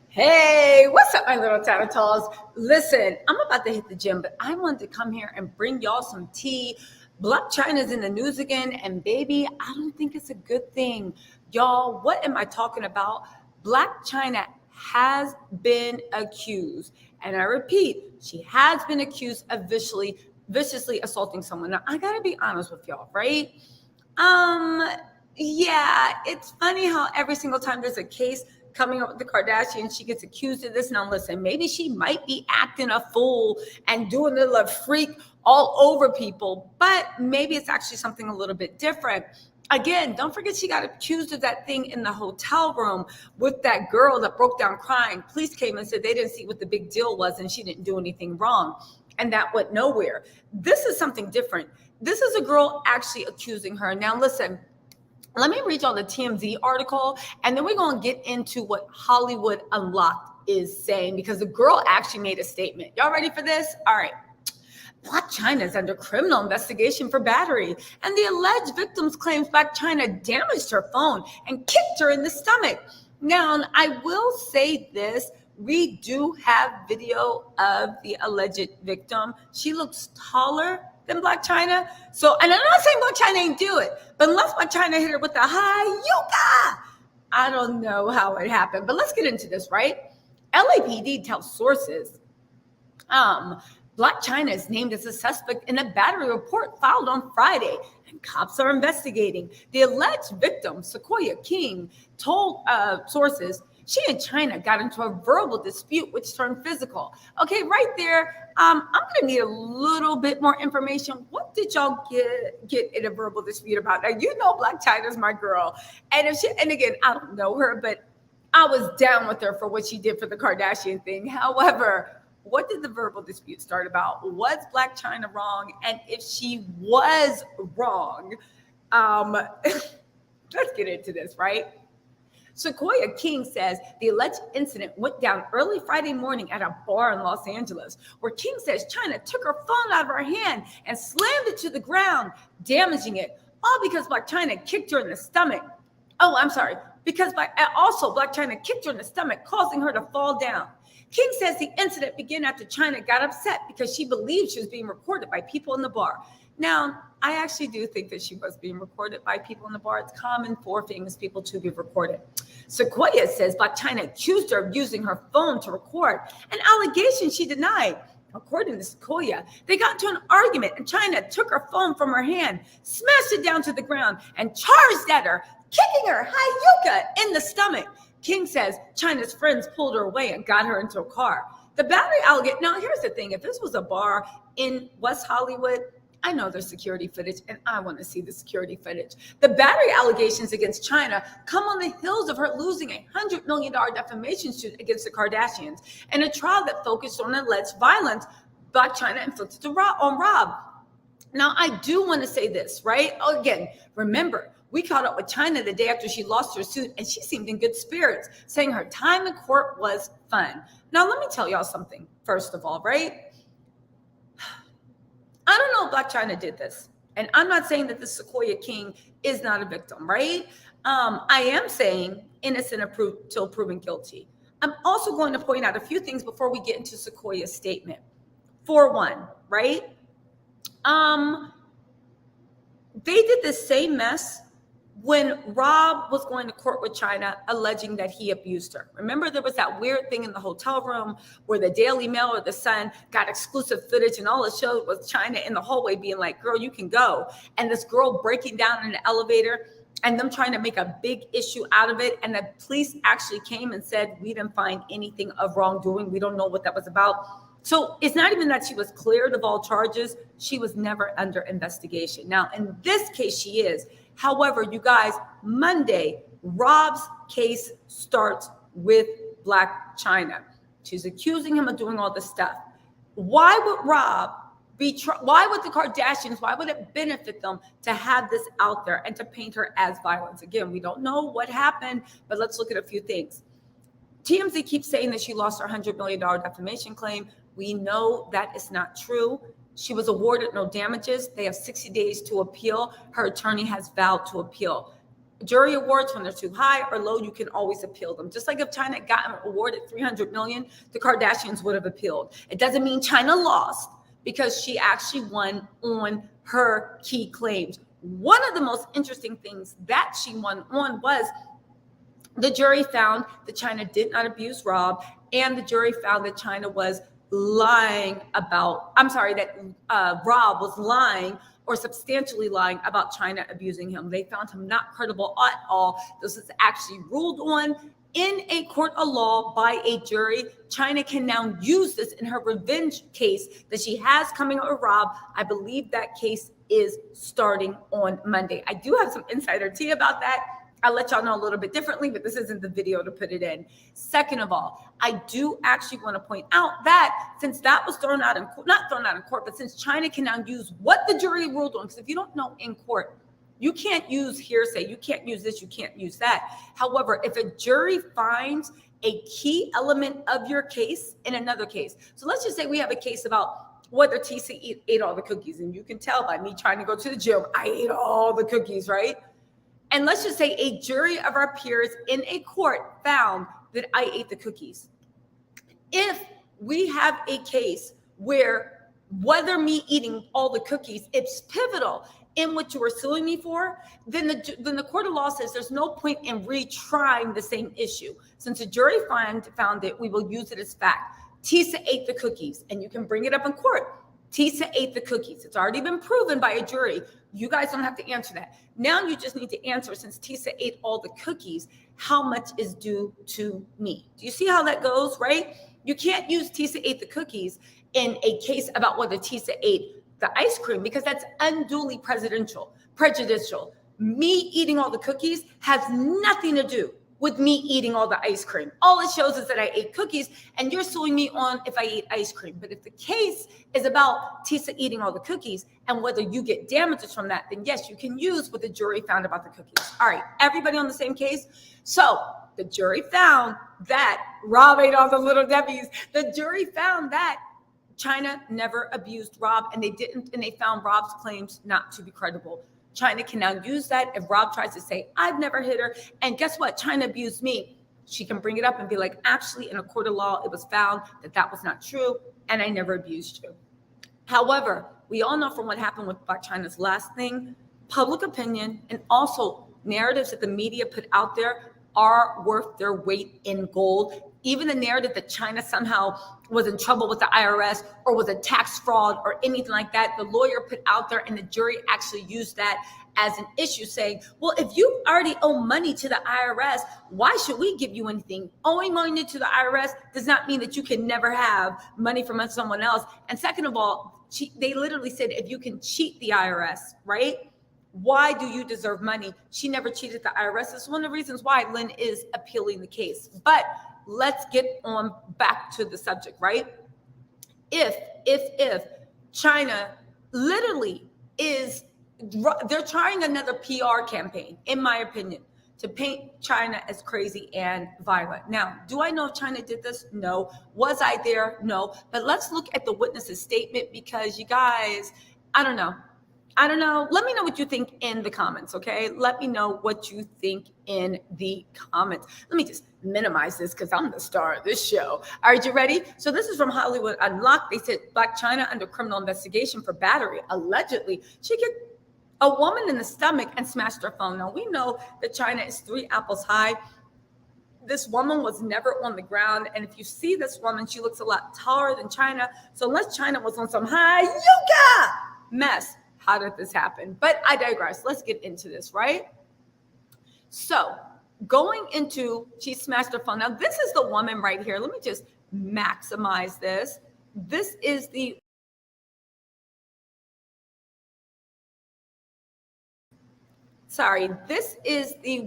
Hey, what's up, my little taratals? Listen, I'm about to hit the gym, but I wanted to come here and bring y'all some tea. Blac Chyna's in the news again, and baby, I don't think it's a good thing. Y'all, what am I talking about? Blac Chyna has been accused, and I repeat, she has been accused of viciously assaulting someone. Now, I gotta be honest with y'all, right? Um, yeah, it's funny how every single time there's a case coming up with the Kardashians, she gets accused of this. Now, listen, maybe she might be acting a fool and doing a little freak all over people, but maybe it's actually something a little bit different. Again, don't forget she got accused of that thing in the hotel room with that girl that broke down crying. Police came and said they didn't see what the big deal was and she didn't do anything wrong. And that went nowhere. This is something different. This is a girl actually accusing her. Now, listen, let me read y'all the TMZ article, and then we're going to get into what Hollywood Unlocked is saying, because the girl actually made a statement. Y'all ready for this? All right. Blac Chyna is under criminal investigation for battery, and the alleged victims claims Blac Chyna damaged her phone and kicked her in the stomach. Now, I will say this. We do have video of the alleged victim. She looks taller than Blac Chyna. So, and I'm not saying Blac Chyna ain't do it, but unless Blac Chyna hit her with a high yucca, I don't know how it happened. But let's get into this, right? LAPD tells sources, Blac Chyna is named as a suspect in a battery report filed on Friday, and cops are investigating. The alleged victim, Sequoia King, told sources she and Chyna got into a verbal dispute, which turned physical. Okay, right there, I'm gonna need a little bit more information. What did y'all get in a verbal dispute about? Now, you know Blac Chyna's my girl. And again, I don't know her, but I was down with her for what she did for the Kardashian thing. However, what did the verbal dispute start about? Was Blac Chyna wrong? And if she was wrong, let's get into this, right? Sequoia King says the alleged incident went down early Friday morning at a bar in Los Angeles, where King says Chyna took her phone out of her hand and slammed it to the ground, damaging it, all because Blac Chyna kicked her in the stomach. Oh, I'm sorry. Because also Blac Chyna kicked her in the stomach, causing her to fall down. King says the incident began after Chyna got upset because she believed she was being recorded by people in the bar. Now, I actually do think that she was being recorded by people in the bar. It's common for famous people to be recorded. Sequoia says Blac Chyna accused her of using her phone to record, an allegation she denied. According to Sequoia, they got into an argument and Chyna took her phone from her hand, smashed it down to the ground, and charged at her, kicking her high yucca in the stomach. King says Chyna's friends pulled her away and got her into a car. The battery allegation. Now, here's the thing. If this was a bar in West Hollywood, I know there's security footage, and I want to see the security footage. The battery allegations against Chyna come on the heels of her losing a $100 million defamation suit against the Kardashians in a trial that focused on alleged violence Blac Chyna inflicted on Rob. Now, I do want to say this, right? Again, remember, we caught up with Chyna the day after she lost her suit, and she seemed in good spirits, saying her time in court was fun. Now, let me tell y'all something, first of all, right? I don't know if Blac Chyna did this. And I'm not saying that the Sequoia King is not a victim, right? I am saying innocent until proven guilty. I'm also going to point out a few things before we get into Sequoia's statement. For one, right? They did the same mess when Rob was going to court with Chyna, alleging that he abused her. Remember, there was that weird thing in the hotel room where the Daily Mail or the Sun got exclusive footage, and all it showed was Chyna in the hallway being like, girl, you can go. And this girl breaking down in the elevator and them trying to make a big issue out of it. And the police actually came and said, we didn't find anything of wrongdoing. We don't know what that was about. So it's not even that she was cleared of all charges. She was never under investigation. Now, in this case, she is. However, you guys, Monday, Rob's case starts with Blac Chyna. She's accusing him of doing all this stuff. Why would Rob why would the Kardashians, why would it benefit them to have this out there and to paint her as violence? Again, we don't know what happened, but let's look at a few things. TMZ keeps saying that she lost her $100 million defamation claim. We know that is not true. She was awarded no damages. They have 60 days to appeal. Her attorney has vowed to appeal. jury awards, when they're too high or low, you can always appeal them. Just like if China got awarded $300 million, the Kardashians would have appealed. It doesn't mean China lost, because she actually won on her key claims. One of the most interesting things that she won on was the jury found that China did not abuse Rob, and the jury found that China was lying about, that Rob was lying or substantially lying about China abusing him. They found him not credible at all. This is actually ruled on in a court of law by a jury. China can now use this in her revenge case that she has coming up with Rob. I believe that case is starting on Monday. I do have some insider tea about that. I'll let y'all know a little bit differently, but this isn't the video to put it in. Second of all, I do actually want to point out that since that was thrown out in court, not thrown out in court, but since China can now use what the jury ruled on, because if you don't know in court, you can't use hearsay, you can't use this, you can't use that. However, if a jury finds a key element of your case in another case, so let's just say we have a case about whether TC ate all the cookies, and you can tell by me trying to go to the gym, I ate all the cookies, right? And let's just say a jury of our peers in a court found that I ate the cookies. If we have a case where whether me eating all the cookies, it's pivotal in what you are suing me for, then the court of law says there's no point in retrying the same issue. Since the jury found it, we will use it as fact. Tisa ate the cookies, and you can bring it up in court. Tisa ate the cookies. It's already been proven by a jury. You guys don't have to answer that. Now you just need to answer, since Tisa ate all the cookies, how much is due to me? Do you see how that goes, right? You can't use Tisa ate the cookies in a case about whether Tisa ate the ice cream, because that's unduly prejudicial. Me eating all the cookies has nothing to do with me eating all the ice cream. All it shows is that I ate cookies, and you're suing me on if I ate ice cream. But if the case is about Tisa eating all the cookies and whether you get damages from that, then yes, you can use what the jury found about the cookies. All right, everybody on the same case? So the jury found that Rob ate all the Little Debbies. The jury found that China never abused Rob, and they found Rob's claims not to be credible. China can now use that if Rob tries to say, I've never hit her, and guess what? China abused me. She can bring it up and be like, actually, in a court of law, it was found that that was not true, and I never abused you. However, we all know from what happened with Blac Chyna's last thing, public opinion and also narratives that the media put out there are worth their weight in gold. Even the narrative that China somehow was in trouble with the IRS or was a tax fraud or anything like that, the lawyer put out there, and the jury actually used that as an issue, saying, well, if you already owe money to the IRS, why should we give you anything? Owing money to the IRS does not mean that you can never have money from someone else. And second of all, they literally said, if you can cheat the IRS, right? Why do you deserve money? She never cheated the IRS. It's one of the reasons why Lynn is appealing the case. But let's get on back to the subject, right? If China literally they're trying another PR campaign, in my opinion, to paint China as crazy and violent. Now, do I know if China did this? No. Was I there? No. But let's look at the witness's statement, because you guys, I don't know. Let me know what you think in the comments, okay? Let me know what you think in the comments. Let me just minimize this because I'm the star of this show. All right, you ready? So this is from Hollywood Unlocked. They said Blac Chyna under criminal investigation for battery. Allegedly, she kicked a woman in the stomach and smashed her phone. Now, we know that China is 3 apples high. This woman was never on the ground. And if you see this woman, she looks a lot taller than China. So unless China was on some high yucca mess, how did this happen? But I digress. Let's get into this, right? So going into, she smashed her phone. Now, this is the woman right here. Let me just maximize this. This is the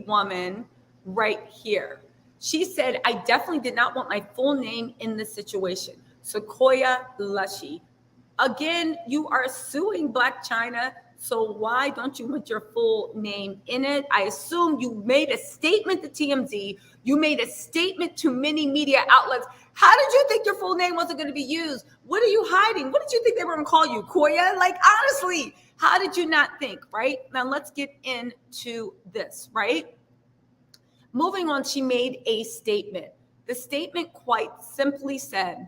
woman right here. She said, I definitely did not want my full name in this situation. Sequoia Lushy. Again, you are suing Blac Chyna, so why don't you put your full name in it? I assume you made a statement to TMZ. You made a statement to many media outlets. How did you think your full name wasn't going to be used? What are you hiding? What did you think they were going to call you, Koya? Like, honestly, How did you not think, right? Now let's get into this, right? Moving on, she made a statement. The statement quite simply said,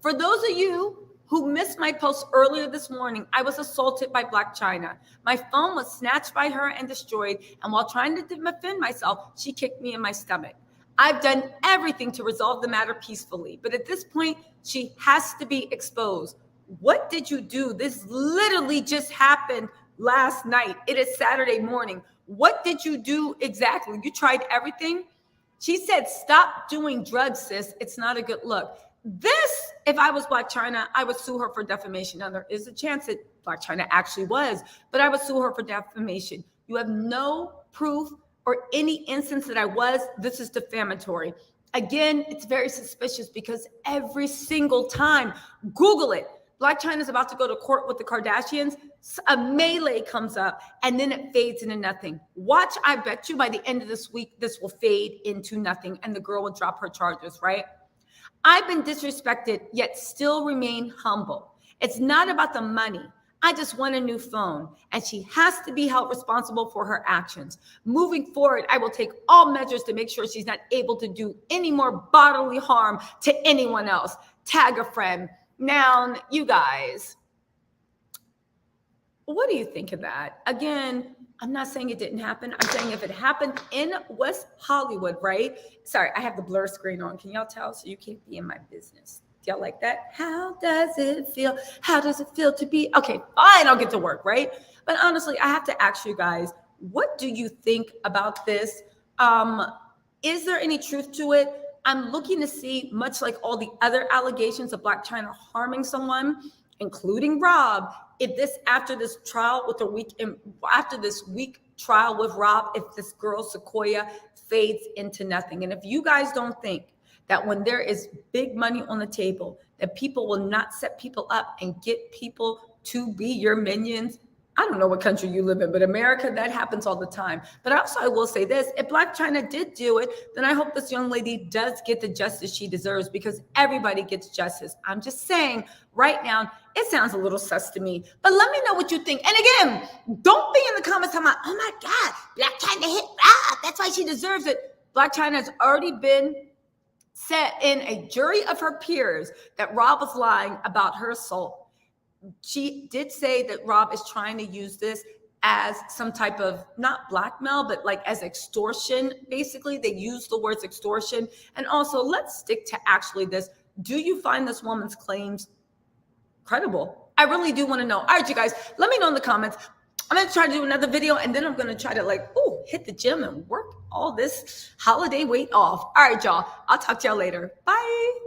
for those of you who missed my post earlier this morning, I was assaulted by Blac Chyna. My phone was snatched by her and destroyed, and while trying to defend myself, she kicked me in my stomach. I've done everything to resolve the matter peacefully, but at this point, she has to be exposed. What did you do? This literally just happened last night. It is Saturday morning. What did you do exactly? You tried everything? She said, stop doing drugs, sis. It's not a good look. This, if I was Blac Chyna, I would sue her for defamation. Now, there is a chance that Blac Chyna actually was, but I would sue her for defamation. You have no proof or any instance that I was. This is defamatory. Again, it's very suspicious because every single time, Google it, Blac Chyna is about to go to court with the Kardashians, a melee comes up, and then it fades into nothing. Watch, I bet you by the end of this week, this will fade into nothing, and the girl will drop her charges, right? I've been disrespected, yet still remain humble. It's not about the money. I just want a new phone, and she has to be held responsible for her actions. Moving forward, I will take all measures to make sure she's not able to do any more bodily harm to anyone else. Tag a friend. Now, you guys, what do you think of that? Again, I'm not saying it didn't happen. I'm saying if it happened in West Hollywood, right? Sorry, I have the blur screen on. Can y'all tell? So you can't be in my business. Do y'all like that? How does it feel? How does it feel to be? Okay, fine, I'll get to work, right? But honestly, I have to ask you guys, what do you think about this? Is there any truth to it? I'm looking to see, much like all the other allegations of Blac Chyna harming someone, including Rob, if this, after this trial with after this week trial with Rob, if this girl Sequoia fades into nothing. And if you guys don't think that when there is big money on the table, that people will not set people up and get people to be your minions, I don't know what country you live in, but America, that happens all the time. But also, I will say this, if Blac Chyna did do it, then I hope this young lady does get the justice she deserves, because everybody gets justice. I'm just saying right now, it sounds a little sus to me, but let me know what you think. And again, don't be in the comments talking about, oh my God, Blac Chyna hit Rob, that's why she deserves it. Blac Chyna has already been set in a jury of her peers that Rob was lying about her assault. She did say that Rob is trying to use this as some type of, not blackmail, but like as extortion. Basically, they use the words extortion. And also, let's stick to actually this. Do you find this woman's claims credible? I really do want to know. All right, you guys, let me know in the comments. I'm going to try to do another video, and then I'm going to try to hit the gym and work all this holiday weight off. All right, y'all. I'll talk to y'all later. Bye.